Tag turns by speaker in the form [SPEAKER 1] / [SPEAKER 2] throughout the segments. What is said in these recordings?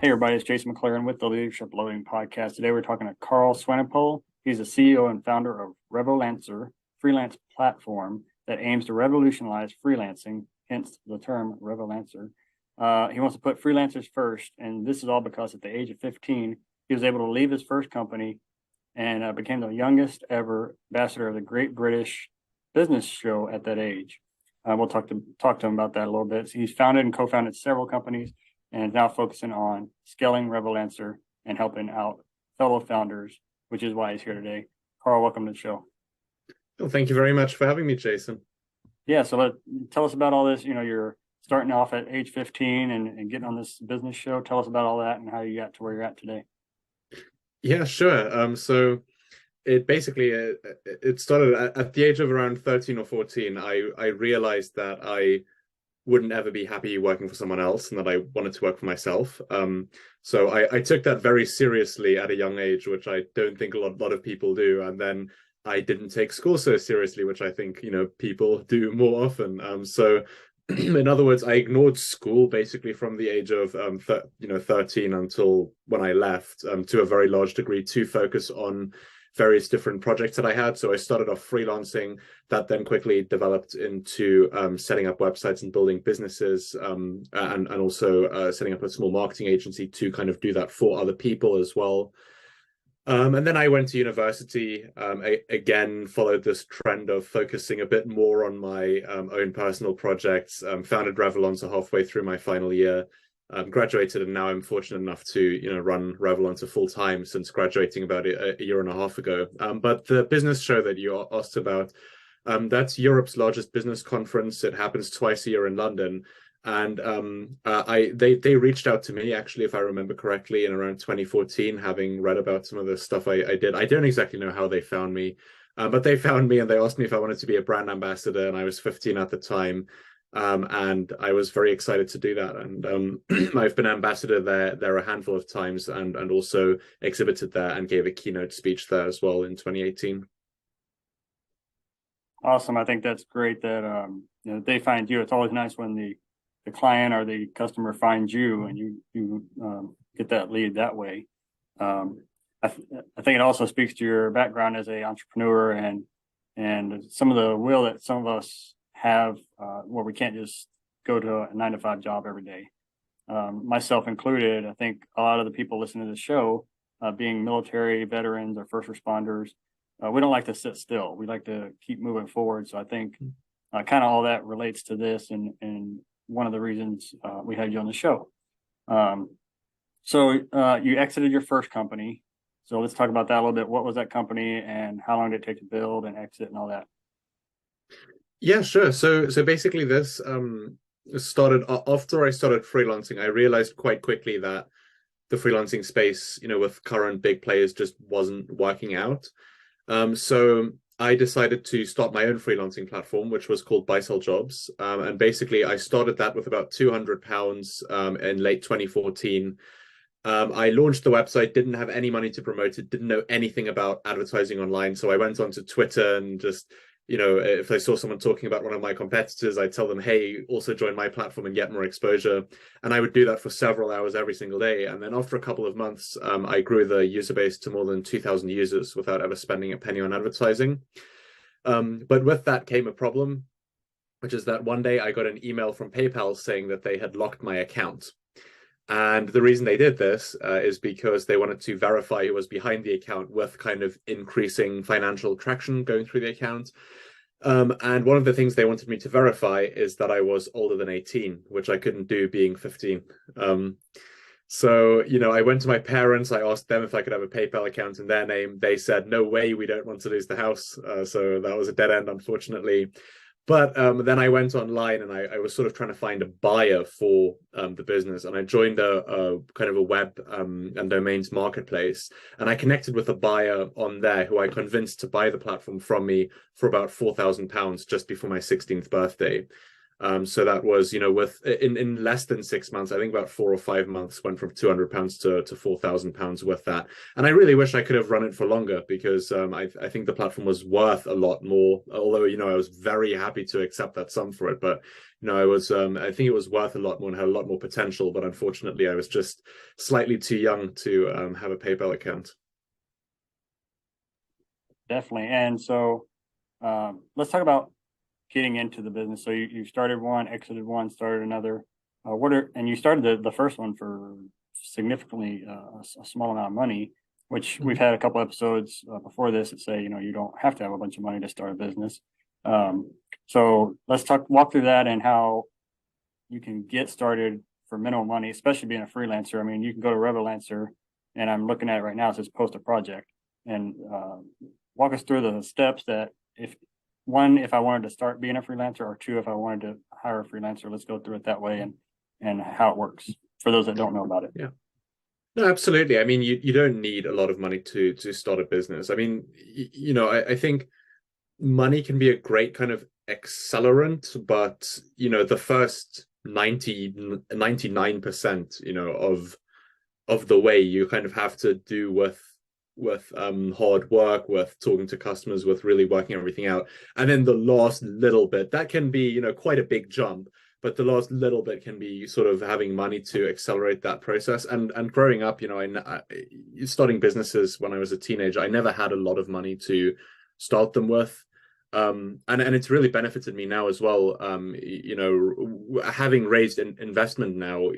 [SPEAKER 1] Hey everybody, it's Jason McLaren with the Leadership Loading Podcast. Today we're talking to Karl Swanepoel. He's the CEO and founder of Revolancer freelance platform that aims to revolutionize freelancing, hence the term Revolancer. He wants to put freelancers first, and this is all because at the age of 15, he was able to leave his first company and became the youngest ever ambassador of the Great British Business Show at that age. We'll talk to him about that a little bit. So he's founded and co-founded several companies, and is now focusing on scaling Revolancer and helping out fellow founders, which is why he's here today. Karl, welcome to the show.
[SPEAKER 2] Well, thank you very much for having me, Jason.
[SPEAKER 1] Yeah, so tell us about all this. You know, you're starting off at age 15 and getting on this business show. Tell us about all that and how you got to where you're at today.
[SPEAKER 2] Yeah, sure. So it basically it started at the age of around 13 or 14. I realized that I wouldn't ever be happy working for someone else and that I wanted to work for myself. So I took that very seriously at a young age, which I don't think a lot of people do. And then I didn't take school so seriously, which I think, people do more often. So in other words, I ignored school basically from the age of 13 until when I left, to a very large degree, to focus on various different projects that I had. So I started off freelancing, that then quickly developed into setting up websites and building businesses, and also setting up a small marketing agency to kind of do that for other people as well. And then I went to university, again, followed this trend of focusing a bit more on my own personal projects, founded Revolancer halfway through my final year, graduated, and now I'm fortunate enough to run Revolancer full time since graduating about a year and a half ago. But the business show that you asked about, that's Europe's largest business conference. It happens twice a year in London, and they reached out to me, actually, if I remember correctly, in around 2014, having read about some of the stuff I did. I don't exactly know how they found me, but they found me and they asked me if I wanted to be a brand ambassador, and I was 15 at the time. And I was very excited to do that. And I've been ambassador there a handful of times, and also exhibited there and gave a keynote speech there as well in 2018.
[SPEAKER 1] Awesome. I think that's great that they find you. It's always nice when the client or the customer finds you and you get that lead that way. I think it also speaks to your background as an entrepreneur and some of the will that some of us have, where we can't just go to a 9-to-5 job every day. Myself included, I think a lot of the people listening to the show, being military veterans or first responders, we don't like to sit still. We like to keep moving forward. So I think kind of all that relates to this, and one of the reasons we had you on the show. So you exited your first company. So let's talk about that a little bit. What was that company and how long did it take to build and exit and all that?
[SPEAKER 2] Yeah, sure. So basically this started after I started freelancing. I realized quite quickly that the freelancing space, with current big players, just wasn't working out. So I decided to start my own freelancing platform, which was called Buy Sell Jobs. And basically I started that with about £200 in late 2014. I launched the website, didn't have any money to promote it, didn't know anything about advertising online. So I went onto Twitter and just, if I saw someone talking about one of my competitors, I'd tell them, hey, also join my platform and get more exposure. And I would do that for several hours every single day. And then after a couple of months, I grew the user base to more than 2,000 users without ever spending a penny on advertising. But with that came a problem, which is that one day I got an email from PayPal saying that they had locked my account. And the reason they did this is because they wanted to verify who was behind the account with kind of increasing financial traction going through the account. And one of the things they wanted me to verify is that I was older than 18, which I couldn't do being 15. So, I went to my parents, I asked them if I could have a PayPal account in their name. They said, no way, we don't want to lose the house. So that was a dead end, unfortunately. But then I went online and I was sort of trying to find a buyer for the business, and I joined a kind of a web and domains marketplace, and I connected with a buyer on there who I convinced to buy the platform from me for about £4,000 just before my 16th birthday. So that was, with in less than 6 months, I think about 4 or 5 months, went from £200 to £4,000 with that. And I really wish I could have run it for longer, because I think the platform was worth a lot more. Although, I was very happy to accept that sum for it, but I think it was worth a lot more and had a lot more potential. But unfortunately, I was just slightly too young to have a PayPal account.
[SPEAKER 1] Definitely. And so let's talk about getting into the business. So you started one, exited one, started another. And you started the first one for significantly a small amount of money, which we've had a couple episodes before this that say, you don't have to have a bunch of money to start a business. So let's walk through that and how you can get started for minimal money, especially being a freelancer. I mean, you can go to Revolancer, and I'm looking at it right now. It says post a project, and walk us through the steps that if I wanted to start being a freelancer, or two, if I wanted to hire a freelancer. Let's go through it that way and how it works for those that don't know about it.
[SPEAKER 2] Yeah. No, absolutely. I mean, you don't need a lot of money to start a business. I mean, I think money can be a great kind of accelerant, but the first 99%, of the way you kind of have to do with hard work, with talking to customers, with really working everything out. And then the last little bit, that can be, quite a big jump, but the last little bit can be sort of having money to accelerate that process. And growing up, starting businesses when I was a teenager, I never had a lot of money to start them with. And it's really benefited me now as well. Having raised investment now,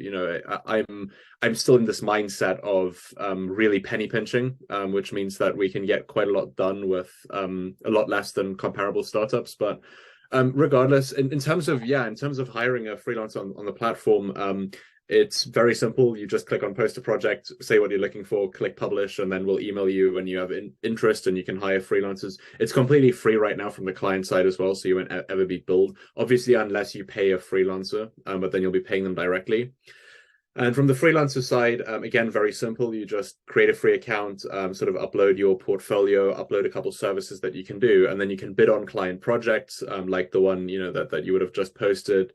[SPEAKER 2] I'm still in this mindset of really penny pinching, which means that we can get quite a lot done with a lot less than comparable startups. But regardless, in terms of hiring a freelancer on the platform, it's very simple. You just click on post a project, say what you're looking for, click publish, and then we'll email you when you have interest, and you can hire freelancers. It's completely free right now from the client side as well, so you won't ever be billed, obviously, unless you pay a freelancer, but then you'll be paying them directly. And from the freelancer side, again, very simple. You just create a free account, sort of upload your portfolio, upload a couple services that you can do, and then you can bid on client projects, like the one that you would have just posted.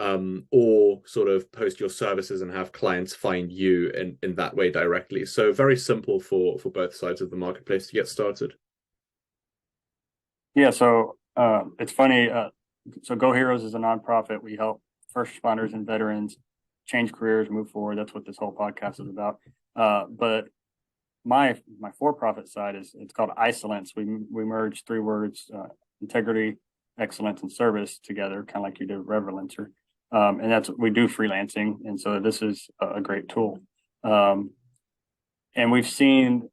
[SPEAKER 2] Or sort of post your services and have clients find you in that way directly. So very simple for both sides of the marketplace to get started.
[SPEAKER 1] Yeah, so it's funny. So Go Heroes is a nonprofit. We help first responders and veterans change careers, move forward. That's what this whole podcast is about. But my for-profit side it's called Isolence. We merged three words: integrity, excellence, and service together, kind of like you did with Revolancer. And that's we do freelancing, and so this is a great tool. And we've seen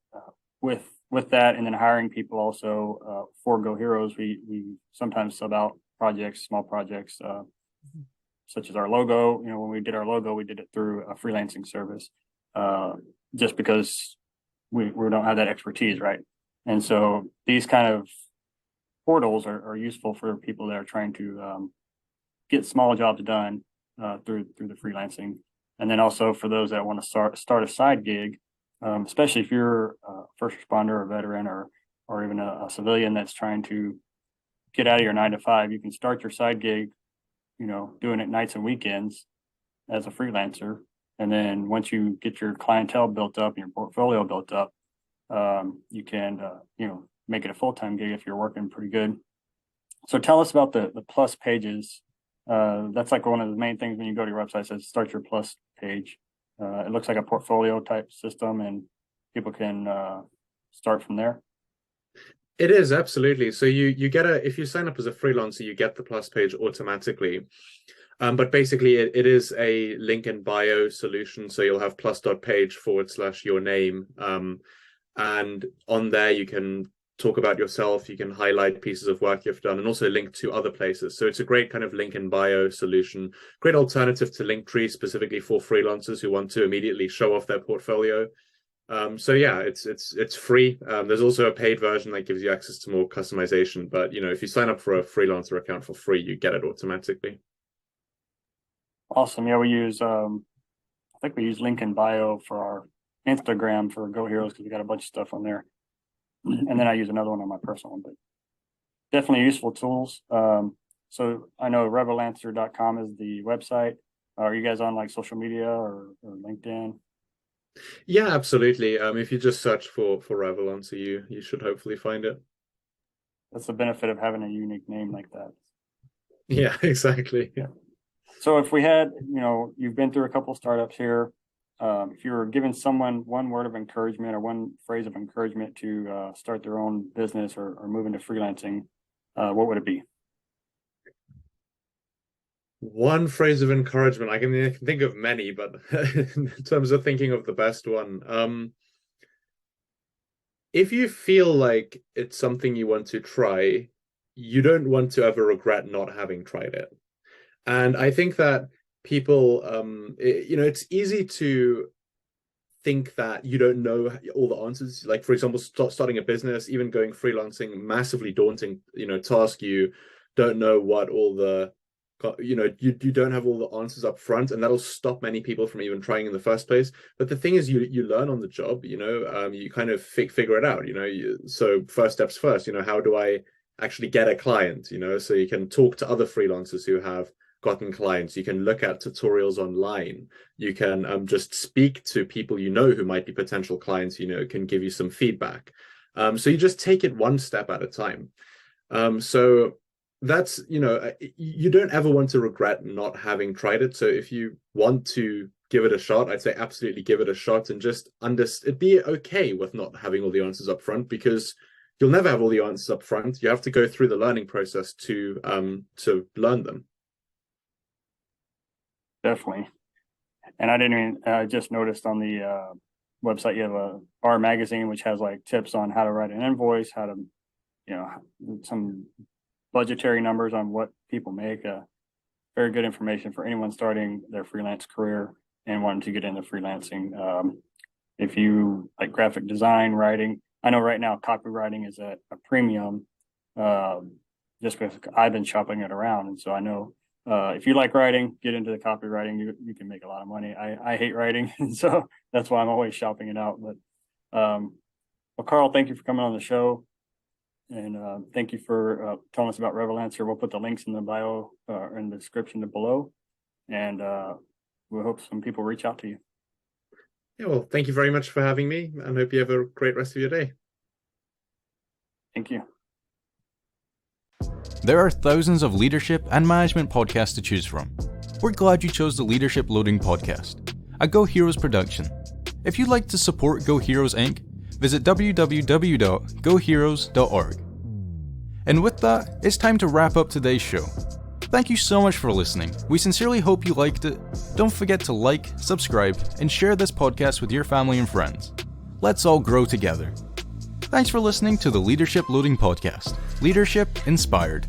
[SPEAKER 1] with that, and then hiring people also for Go Heroes, we sometimes sub out projects, small projects, such as our logo. When we did our logo, we did it through a freelancing service, just because we don't have that expertise, right? And so these kind of portals are useful for people that are trying to get small jobs done through the freelancing. And then also for those that want to start a side gig, especially if you're a first responder or a veteran or even a civilian that's trying to get out of your 9 to 5, you can start your side gig, doing it nights and weekends as a freelancer. And then once you get your clientele built up and your portfolio built up, you can, make it a full-time gig if you're working pretty good. So tell us about the Plus pages. That's like one of the main things when you go to your website. It says start your Plus page. It looks like a portfolio type system, and people can start from there.
[SPEAKER 2] It is, absolutely. So you get if you sign up as a freelancer, you get the Plus page automatically. But basically it is a link in bio solution. So you'll have plus.page/your name. And on there you can talk about yourself, you can highlight pieces of work you've done, and also link to other places. So it's a great kind of link in bio solution, great alternative to Linktree, specifically for freelancers who want to immediately show off their portfolio. So yeah, it's free. There's also a paid version that gives you access to more customization, but if you sign up for a freelancer account for free, you get it automatically.
[SPEAKER 1] Awesome. Yeah, we use I think we use link in bio for our Instagram for Go Heroes because we got a bunch of stuff on there. And then I use another one on my personal one, but definitely useful tools. So I know Revolancer.com is the website. Are you guys on like social media or LinkedIn?
[SPEAKER 2] Yeah, absolutely. If you just search for Revolancer, you should hopefully find it.
[SPEAKER 1] That's the benefit of having a unique name like that.
[SPEAKER 2] Yeah, exactly.
[SPEAKER 1] Yeah. So if we had, you've been through a couple startups here. If you were giving someone one word of encouragement or one phrase of encouragement to start their own business or move into freelancing, what would it be?
[SPEAKER 2] One phrase of encouragement. I can think of many, but in terms of thinking of the best one, if you feel like it's something you want to try, you don't want to ever regret not having tried it. And I think that people, it's easy to think that you don't know all the answers. Like, for example, starting a business, even going freelancing, massively daunting, task. You don't know what all the, you don't have all the answers up front, and that'll stop many people from even trying in the first place. But the thing is, you learn on the job. You kind of figure it out. So first steps first. How do I actually get a client? So you can talk to other freelancers who have gotten clients. You can look at tutorials online. You can just speak to people who might be potential clients, can give you some feedback. So you just take it one step at a time. So that's, you don't ever want to regret not having tried it. So if you want to give it a shot, I'd say absolutely give it a shot, and just be okay with not having all the answers up front, because you'll never have all the answers up front. You have to go through the learning process to learn them.
[SPEAKER 1] Definitely. And I didn't even just noticed on the website you have a R magazine which has like tips on how to write an invoice, how to, some budgetary numbers on what people make. Very good information for anyone starting their freelance career and wanting to get into freelancing. If you like graphic design, writing, I know right now copywriting is at a premium, just because I've been shopping it around, and so I know. If you like writing, get into the copywriting. You can make a lot of money. I hate writing, and so that's why I'm always shopping it out. But well, Karl, thank you for coming on the show, and thank you for telling us about Revolancer. We'll put the links in the bio in the description below, and we hope some people reach out to you.
[SPEAKER 2] Yeah, well, thank you very much for having me, and hope you have a great rest of your day.
[SPEAKER 1] Thank you.
[SPEAKER 3] There are thousands of leadership and management podcasts to choose from. We're glad you chose the Leadership Loading Podcast, a Go Heroes production. If you'd like to support Go Heroes Inc., visit www.goheroes.org. And with that, it's time to wrap up today's show. Thank you so much for listening. We sincerely hope you liked it. Don't forget to like, subscribe, and share this podcast with your family and friends. Let's all grow together. Thanks for listening to the Leadership Loading Podcast. Leadership Inspired.